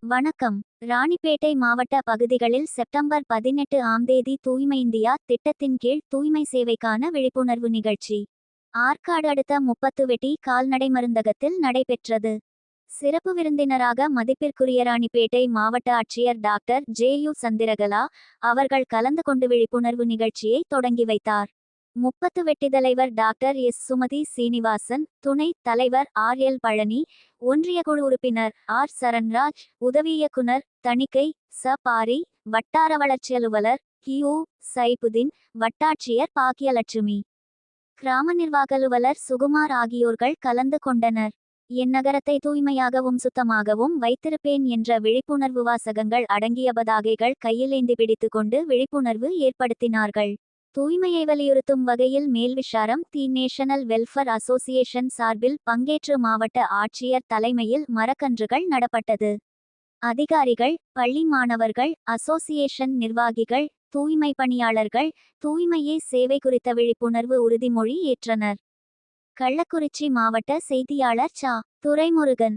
வணக்கம். ராணிப்பேட்டை மாவட்ட பகுதிகளில் செப்டம்பர் 18 ஆம் தேதி தூய்மை இந்தியா திட்டத்தின் கீழ் தூய்மை சேவைக்கான விழிப்புணர்வு நிகழ்ச்சி ஆற்காடு அடுத்த 30 வெட்டி கால்நடை மருந்தகத்தில் நடைபெற்றது. சிறப்பு விருந்தினராக மதிப்பிற்குரிய ராணிப்பேட்டை மாவட்ட ஆட்சியர் டாக்டர் ஜே.யு. சந்திரகலா அவர்கள் கலந்து கொண்டு விழிப்புணர்வு நிகழ்ச்சியை தொடங்கி வைத்தார். 30 வெட்டி தலைவர் டாக்டர் எஸ். சுமதி சீனிவாசன், துணைத் தலைவர் ஆர்.எல். பழனி, ஒன்றிய குழு உறுப்பினர் ஆர். சரண்ராஜ், உதவி இயக்குனர் தணிக்கை ச. பாரி, வட்டார வளர்ச்சி அலுவலர் கியூ. சைபுதீன், வட்டாட்சியர் பாக்கியலட்சுமி, கிராம நிர்வாக அலுவலர் சுகுமார் ஆகியோர்கள் கலந்து கொண்டனர். என் நகரத்தை தூய்மையாகவும் சுத்தமாகவும் வைத்திருப்பேன் என்ற விழிப்புணர்வு வாசகங்கள் அடங்கிய பதாகைகள் கையிலேந்தி பிடித்து கொண்டு விழிப்புணர்வு ஏற்படுத்தினார்கள். தூய்மையை வலியுறுத்தும் வகையில் மேல்விஷாரம் தி நேஷனல் வெல்ஃபேர் அசோசியேஷன் சார்பில் பங்கேற்று மாவட்ட ஆட்சியர் தலைமையில் மரக்கன்றுகள் நடப்பட்டது. அதிகாரிகள், பள்ளி மாணவர்கள், அசோசியேஷன் நிர்வாகிகள், தூய்மை பணியாளர்கள் தூய்மையே சேவை குறித்த விழிப்புணர்வு உறுதிமொழி ஏற்றனர். கள்ளக்குறிச்சி மாவட்ட செய்தியாளர் ச. துரைமுருகன்.